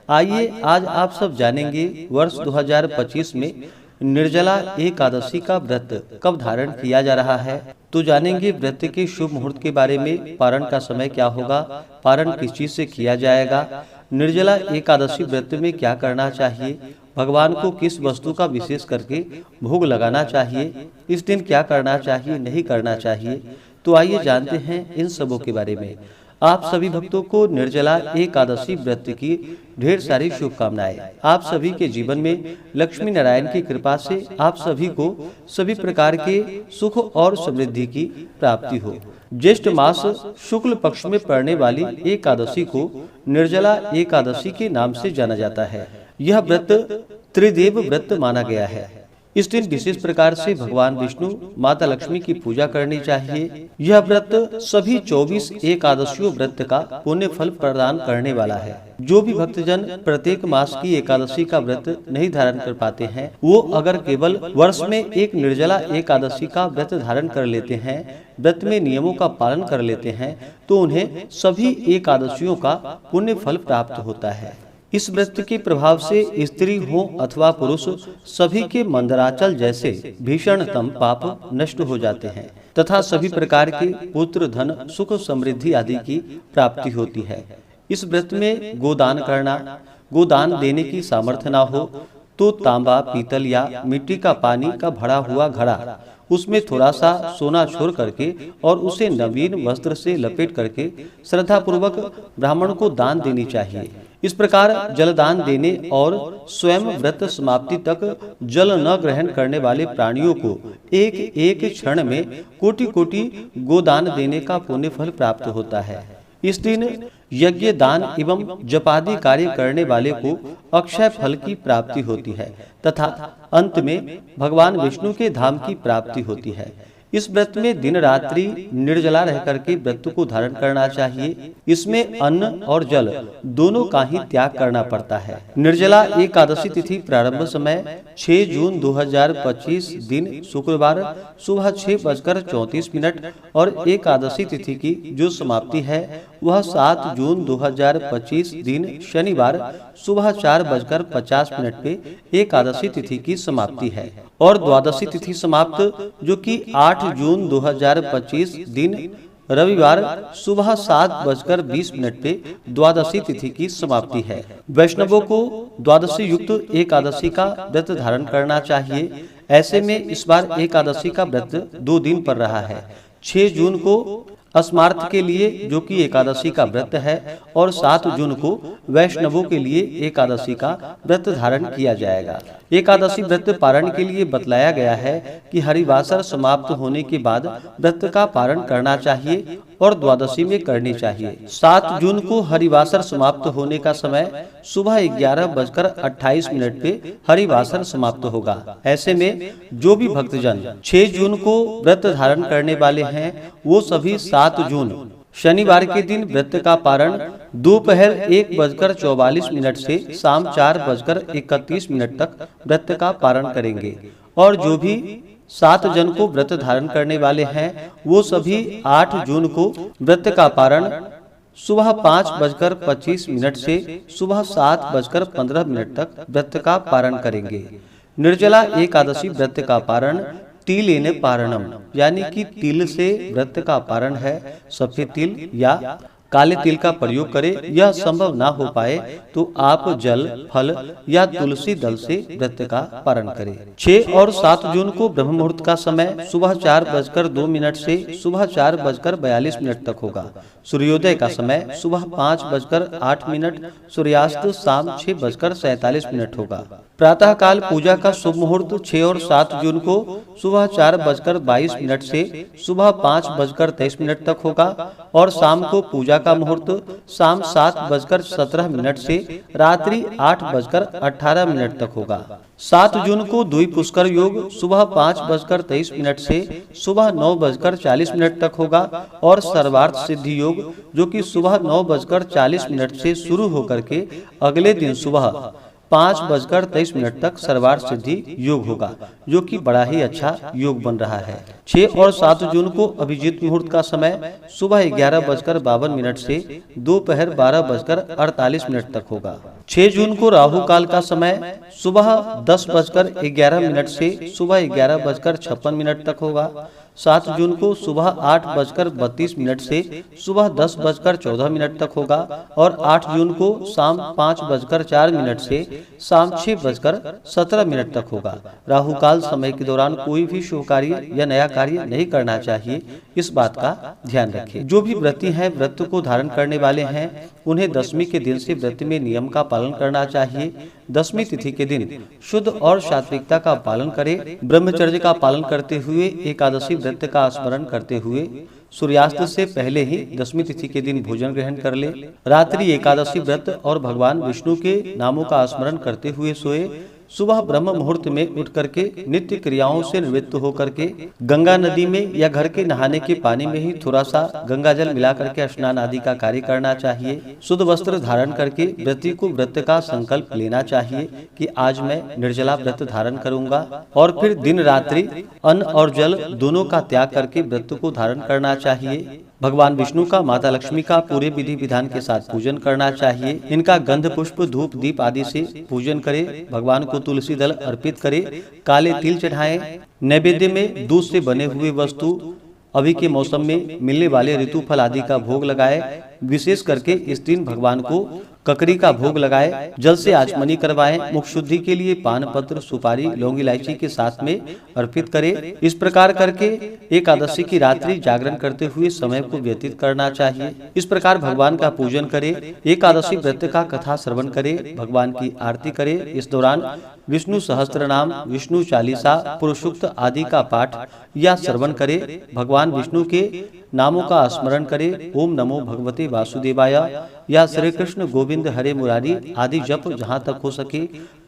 आइए आज आप सब जानेंगे वर्ष 2025 में निर्जला एकादशी का व्रत कब धारण किया जा रहा है। तो जानेंगे व्रत के शुभ मुहूर्त के बारे में, पारण का समय क्या होगा, पारण किस चीज से किया जाएगा, निर्जला एकादशी व्रत में क्या करना चाहिए, भगवान को किस वस्तु का विशेष करके भोग लगाना चाहिए, इस दिन क्या करना चाहिए नहीं करना चाहिए। तो आइए जानते हैं इन सबों के बारे में। आप सभी भक्तों को निर्जला एकादशी व्रत की ढेर सारी शुभकामनाएं। आप सभी के जीवन में लक्ष्मी नारायण की कृपा से आप सभी को सभी प्रकार के सुख और समृद्धि की प्राप्ति हो। ज्येष्ठ मास शुक्ल पक्ष में पड़ने वाली एकादशी को निर्जला एकादशी के नाम से जाना जाता है। यह व्रत त्रिदेव व्रत माना गया है। इस दिन विशेष प्रकार से भगवान विष्णु, माता लक्ष्मी की पूजा करनी चाहिए। यह व्रत सभी 24 एकादशियों व्रत का पुण्य फल प्रदान करने वाला है। जो भी भक्तजन प्रत्येक मास की एकादशी का व्रत नहीं धारण कर पाते हैं, वो अगर केवल वर्ष में एक निर्जला एकादशी का व्रत धारण कर लेते हैं, व्रत में नियमों का पालन कर लेते हैं, तो उन्हें सभी एकादशियों का पुण्य फल प्राप्त होता है। इस व्रत के प्रभाव से स्त्री हो अथवा पुरुष, सभी के मंदराचल जैसे भीषणतम पाप नष्ट हो जाते हैं तथा सभी प्रकार के पुत्र, धन, सुख, समृद्धि आदि की प्राप्ति होती है। इस व्रत में गोदान करना, गोदान देने की सामर्थ्य न हो तो तांबा, पीतल या मिट्टी का पानी का भरा हुआ घड़ा, उसमें थोड़ा सा सोना छोड़ करके और उसे नवीन वस्त्र से लपेट करके श्रद्धा पूर्वक ब्राह्मण को दान देनी चाहिए। इस प्रकार जलदान देने और स्वयं व्रत समाप्ति तक जल न ग्रहण करने वाले प्राणियों को एक एक क्षण में कोटि कोटि गोदान देने का पुण्य फल प्राप्त होता है। इस दिन यज्ञ, दान एवं जपादि कार्य करने वाले को अक्षय फल की प्राप्ति होती है तथा अंत में भगवान विष्णु के धाम की प्राप्ति होती है। इस व्रत में दिन रात्रि निर्जला रह करके व्रत को धारण करना चाहिए। इसमें अन्न और जल दोनों का ही त्याग करना पड़ता है। निर्जला एकादशी तिथि प्रारंभ समय 6 जून 2025 दिन शुक्रवार सुबह 6:34 और एकादशी तिथि की जो समाप्ति है वह 7 जून 2025 दिन शनिवार सुबह 4:50 पे एकादशी तिथि की समाप्ति है और द्वादशी तिथि समाप्त जो कि 8 जून 2025 दिन रविवार सुबह 7:20 पे द्वादशी तिथि की समाप्ति है। वैष्णवों को द्वादशी युक्त एकादशी का व्रत धारण करना चाहिए। ऐसे में इस बार एकादशी का व्रत 2 दिन पर रहा है। 6 जून को अस्मार्थ के लिए जो कि एकादशी का व्रत है और 7 जून को वैष्णवों के लिए एकादशी का व्रत धारण किया जाएगा। एकादशी व्रत पारण के लिए बतलाया गया है कि हरिवासर समाप्त होने के बाद व्रत का पारण करना चाहिए और द्वादशी में करनी चाहिए। 7 जून को हरिवासर समाप्त होने का समय सुबह 11:28 पे हरिवासर समाप्त होगा। ऐसे में जो भी भक्तजन 6 जून को व्रत धारण करने वाले हैं वो सभी 7 जून शनिवार के दिन व्रत का पारण दोपहर 1:44 से शाम 4:31 तक व्रत का पारण करेंगे और जो भी 7 जन को व्रत धारण करने वाले हैं वो सभी 8 जून को व्रत का पारण सुबह 5:25 से सुबह 7:15 तक व्रत का पारण करेंगे। निर्जला एकादशी व्रत का पारण तिलेन पारणम यानी कि तिल से व्रत का पारण है। सफेद तिल या काले तिल का प्रयोग करें। यह संभव ना हो पाए तो आप जल, फल या तुलसी दल से व्रत का पारण करें। 6 और 7 जून को ब्रह्म मुहूर्त का समय सुबह 4:02 से सुबह 4:42 तक होगा। सूर्योदय का समय सुबह 5:08, सूर्यास्त शाम 6:47 होगा। प्रातः काल पूजा का शुभ मुहूर्त 6 और 7 जून को सुबह 4:22 से सुबह 5:23 तक होगा और शाम को पूजा का मुहूर्त शाम 7:17 से रात्रि 8:18 तक होगा। 7 जून को द्विज पुष्कर योग सुबह 5:23 से सुबह 9:40 तक होगा और सर्वार्थ सिद्धि योग जो कि सुबह 9:40 से शुरू होकर के अगले दिन सुबह 5:23 तक सर्वार्थ सिद्धि योग होगा, जो कि बड़ा ही अच्छा योग बन रहा है। 6 और 7 जून को अभिजीत मुहूर्त का समय सुबह 11:52 से दोपहर 12:48 तक होगा। 6 जून को राहु काल का समय सुबह 10:11 से सुबह 11:56 तक होगा। 7 जून को सुबह 8:32 से सुबह 10:14 तक होगा और 8 जून को शाम 5:04 से शाम 6:17 तक होगा। राहु काल समय के दौरान कोई भी शुभ कार्य या नया कार्य नहीं करना चाहिए, इस बात का ध्यान रखें। जो भी व्रती हैं, व्रत को धारण करने वाले हैं, उन्हें दशमी के दिन से व्रत में नियम का पालन करना चाहिए। दशमी तिथि के दिन शुद्ध और सात्विकता का पालन करें। ब्रह्मचर्य का पालन करते हुए एकादशी व्रत का स्मरण करते हुए सूर्यास्त से पहले ही दशमी तिथि के दिन भोजन ग्रहण कर ले। रात्रि एकादशी व्रत और भगवान विष्णु के नामों का स्मरण करते हुए सोए। सुबह ब्रह्म मुहूर्त में उठ करके नित्य क्रियाओं से निवृत्त होकर के गंगा नदी में या घर के नहाने के पानी में ही थोड़ा सा गंगा जल मिला करके स्नान आदि का कार्य करना चाहिए। शुद्ध वस्त्र धारण करके व्रती को व्रत का संकल्प लेना चाहिए कि आज मैं निर्जला व्रत धारण करूंगा और फिर दिन रात्रि अन्न और जल दोनों का त्याग करके व्रत को धारण करना चाहिए। भगवान विष्णु का, माता लक्ष्मी का पूरे विधि विधान के साथ पूजन करना चाहिए। इनका गंध पुष्प धूप दीप आदि से पूजन करें। भगवान को तुलसी दल अर्पित करें। काले तिल चढ़ाएं। नैवेद्य में दूध से बने हुए वस्तु, अभी के मौसम में मिलने वाले ऋतु फल आदि का भोग लगाए। विशेष करके इस दिन भगवान को ककड़ी का भोग लगाए। जल से आचमनी करवाएं। मुख शुद्धि के लिए पान पत्र, सुपारी, लौंग, इलायची के साथ में अर्पित करें। इस प्रकार करके एकादशी की रात्रि जागरण करते हुए समय को व्यतीत करना चाहिए। इस प्रकार भगवान का पूजन करें। एकादशी व्रत का कथा श्रवण करें। भगवान की आरती करें। इस दौरान विष्णु सहस्त्र नाम, विष्णु चालीसा, पुरुषोक्त आदि का पाठ या श्रवण करें। भगवान विष्णु के नामों का स्मरण करें। ओम नमो भगवते वासुदेवाय या श्री कृष्ण गोविंद हरे मुरारी आदि जप जहाँ तक हो सके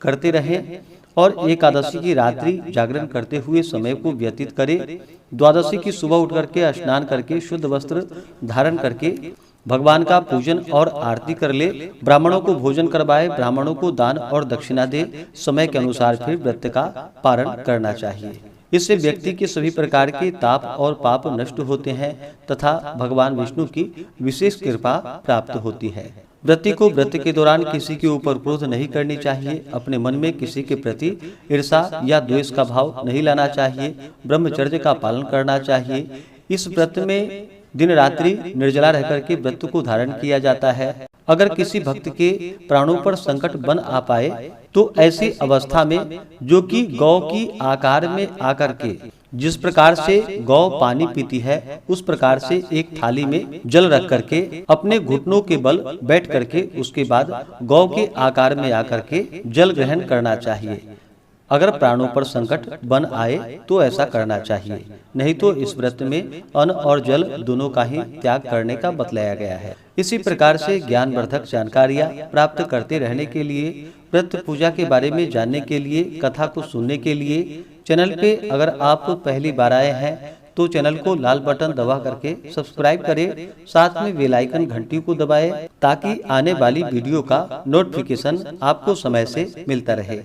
करते रहें और एकादशी की रात्रि जागरण करते हुए समय को व्यतीत करें। द्वादशी की सुबह उठ करके स्नान करके शुद्ध वस्त्र धारण करके भगवान का पूजन और आरती कर ले। ब्राह्मणों को भोजन करवाए। ब्राह्मणों को दान और दक्षिणा दे। समय के अनुसार फिर व्रत का पारण करना चाहिए। इससे व्यक्ति के सभी प्रकार के ताप और पाप नष्ट होते हैं तथा भगवान विष्णु की विशेष कृपा प्राप्त होती है। व्रती को व्रत के दौरान किसी के ऊपर क्रोध नहीं करनी चाहिए। अपने मन में किसी के प्रति ईर्षा या द्वेष का भाव नहीं लाना चाहिए। ब्रह्मचर्य का पालन करना चाहिए। इस व्रत में दिन रात्रि निर्जला रहकर के व्रत को धारण किया जाता है। अगर किसी भक्त के प्राणों पर संकट बन आ पाए तो ऐसी अवस्था में जो कि गौ की आकार में आकर के जिस प्रकार से गौ पानी पीती है उस प्रकार से एक थाली में जल रख करके अपने घुटनों के बल बैठ करके उसके बाद गौ के आकार में आकर के जल ग्रहण करना चाहिए। अगर प्राणों पर संकट बन आए तो ऐसा करना चाहिए, नहीं तो इस व्रत में अन्न और जल दोनों का ही त्याग करने का बतलाया गया है। इसी प्रकार से ज्ञानवर्धक जानकारियाँ प्राप्त करते रहने के लिए, व्रत पूजा के बारे में जानने के लिए, कथा को सुनने के लिए चैनल पे अगर आप पहली बार आए हैं तो चैनल को लाल बटन दबा करके सब्सक्राइब करें। साथ में बेल आइकन घंटी को दबाएं ताकि आने वाली वीडियो का नोटिफिकेशन आपको समय से मिलता रहे।